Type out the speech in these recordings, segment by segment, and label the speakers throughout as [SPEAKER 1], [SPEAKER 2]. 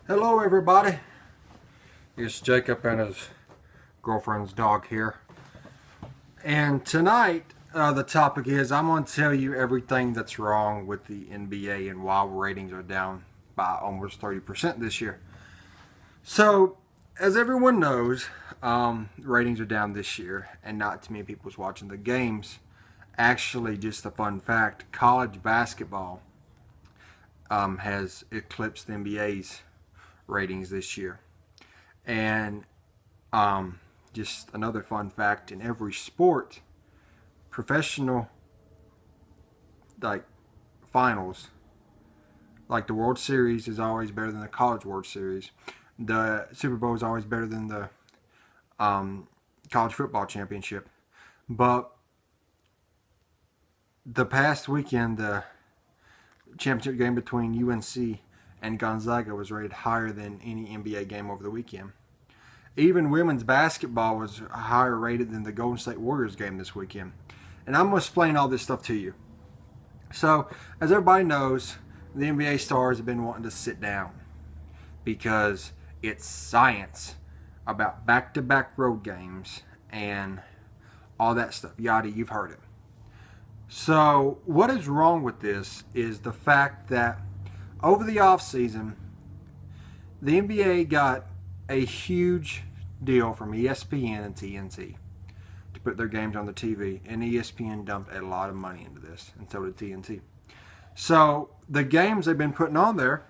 [SPEAKER 1] Hello everybody, it's Jacob and his girlfriend's dog here. And tonight the topic is I'm going to tell you everything that's wrong with the NBA and why ratings are down by almost 30% this year. So, as everyone knows, ratings are down this year and not too many people's watching the games. Actually, just a fun fact, college basketball has eclipsed the NBA's ratings this year. And just another fun fact, in every sport, professional like finals, like the World Series is always better than the College World Series. The Super Bowl is always better than the College Football Championship. But the past weekend, the championship game between UNC and Gonzaga was rated higher than any NBA game over the weekend. Even women's basketball was higher rated than the Golden State Warriors game this weekend. And I'm going to explain all this stuff to you. So, as everybody knows, the NBA stars have been wanting to sit down because it's science about back-to-back road games and all that stuff. Yada, you've heard it. So, what is wrong with this is the fact that over the offseason, the NBA got a huge deal from ESPN and TNT to put their games on the TV, and ESPN dumped a lot of money into this, and so did TNT. So, the games they've been putting on there,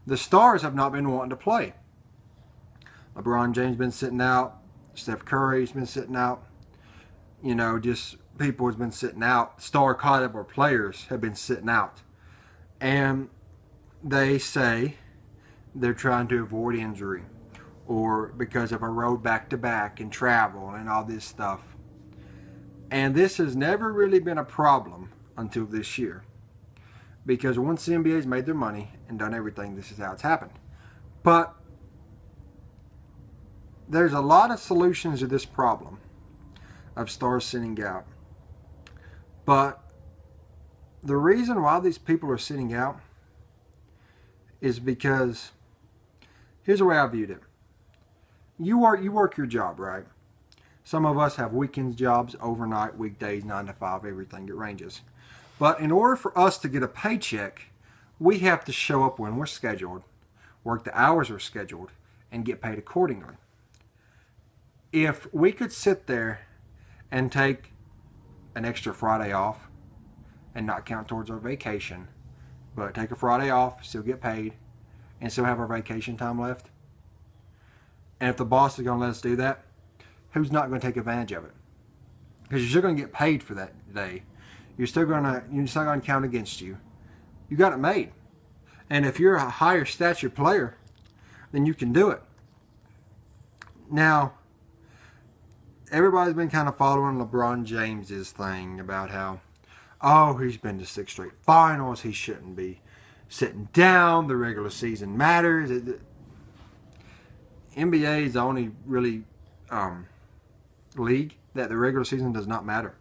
[SPEAKER 1] the stars have not been wanting to play. LeBron James has been sitting out. Steph Curry's been sitting out. You know, just people has been sitting out. Star caliber players have been sitting out. And they say they're trying to avoid injury or because of a road back-to-back and travel and all this stuff. And this has never really been a problem until this year. Because once the NBA's made their money and done everything, this is how it's happened. But there's a lot of solutions to this problem of stars sitting out. But the reason why these people are sitting out is because here's the way I viewed it. You work your job, right? Some of us have weekends jobs, overnight, weekdays, 9 to 5, everything. It ranges. But in order for us to get a paycheck, we have to show up when we're scheduled, work the hours we're scheduled, and get paid accordingly. If we could sit there and take an extra Friday off and not count towards our vacation, but take a Friday off, still get paid, and still have our vacation time left. And if the boss is going to let us do that, who's not going to take advantage of it? Because you're still going to get paid for that day. You're not going to count against you. You got it made. And if you're a higher stature player, then you can do it. Now, everybody's been kind of following LeBron James's thing about how, oh, he's been to 6 straight finals. He shouldn't be sitting down. The regular season matters. NBA is the only really league that the regular season does not matter.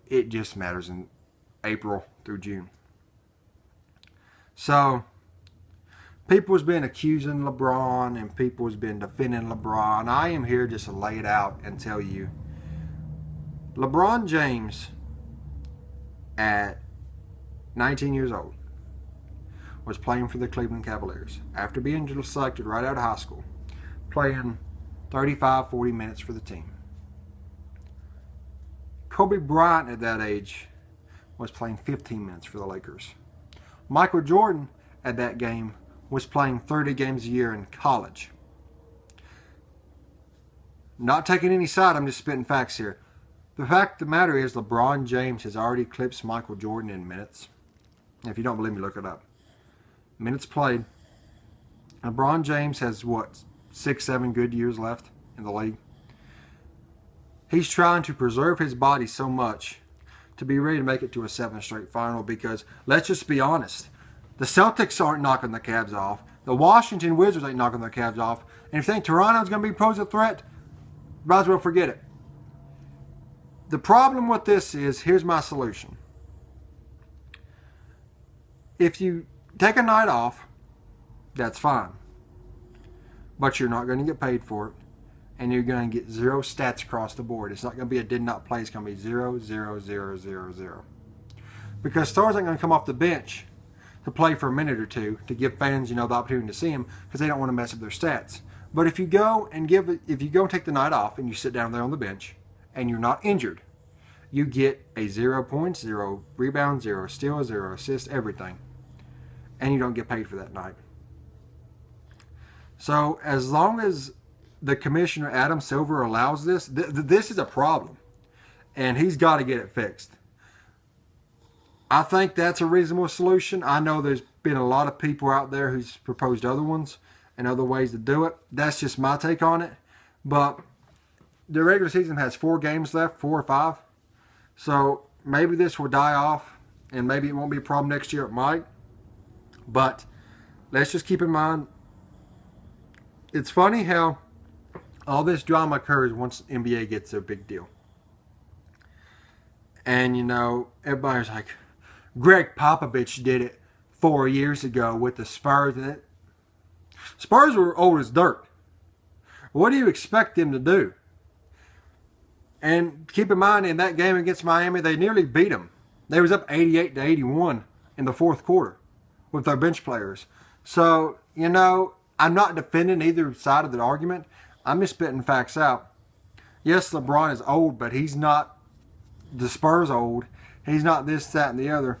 [SPEAKER 1] It just matters in April through June. So, people has been accusing LeBron and people has been defending LeBron. I am here just to lay it out and tell you, LeBron James at 19 years old was playing for the Cleveland Cavaliers after being selected right out of high school, playing 35, 40 minutes for the team. Kobe Bryant at that age was playing 15 minutes for the Lakers. Michael Jordan at that game was playing 30 games a year in college. Not taking any side, I'm just spitting facts here. The fact of the matter is LeBron James has already eclipsed Michael Jordan in minutes. If you don't believe me, look it up. Minutes played. LeBron James has, 6, 7 good years left in the league. He's trying to preserve his body so much to be ready to make it to a 7 straight final because, let's just be honest, the Celtics aren't knocking the Cavs off. The Washington Wizards ain't knocking their Cavs off. And if you think Toronto's going to pose a threat, might as well forget it. The problem with this is, here's my solution. If you take a night off That's fine. But you're not going to get paid for it. And you're going to get 0 stats across the board. It's not going to be a did not play. It's going to be 0, 0, 0, 0, 0. Because stars aren't going to come off the bench to play for a minute or two to give fans, the opportunity to see them because they don't want to mess up their stats. But if you go and take the night off and you sit down there on the bench and you're not injured, you get a 0 points, 0 rebounds, 0 steals, 0 assists, everything. And you don't get paid for that night. So as long as the commissioner, Adam Silver, allows this, this is a problem. And he's got to get it fixed. I think that's a reasonable solution. I know there's been a lot of people out there who's proposed other ones and other ways to do it. That's just my take on it. But the regular season has 4 games left, 4 or 5. So maybe this will die off and maybe it won't be a problem next year. It might. But let's just keep in mind, it's funny how all this drama occurs once NBA gets a big deal. And, everybody's like, Greg Popovich did it 4 years ago with the Spurs. And Spurs were old as dirt. What do you expect them to do? And keep in mind, in that game against Miami, they nearly beat them. They was up 88-81 in the fourth quarter with their bench players. So, I'm not defending either side of the argument. I'm just spitting facts out. Yes, LeBron is old, but he's not the Spurs old. He's not this, that, and the other.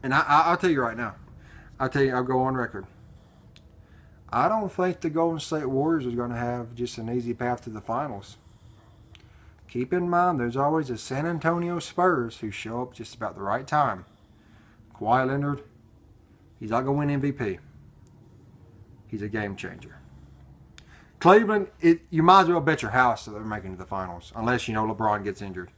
[SPEAKER 1] And I'll tell you right now. I'll go on record. I don't think the Golden State Warriors is going to have just an easy path to the finals. Keep in mind, there's always a San Antonio Spurs who show up just about the right time. Kawhi Leonard, he's not going to win MVP. He's a game changer. Cleveland, you might as well bet your house that they're making it to the finals, unless LeBron gets injured.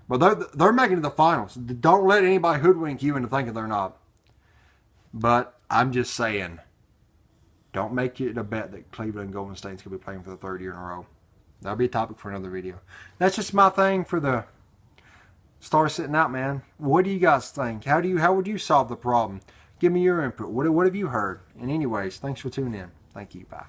[SPEAKER 1] But they're making it to the finals. Don't let anybody hoodwink you into thinking they're not. But I'm just saying, don't make it a bet that Cleveland and Golden State's going to be playing for the 3rd year in a row. That'll be a topic for another video. That's just my thing for the stars sitting out, man. What do you guys think? How would you solve the problem? Give me your input. What have you heard? And anyways, thanks for tuning in. Thank you. Bye.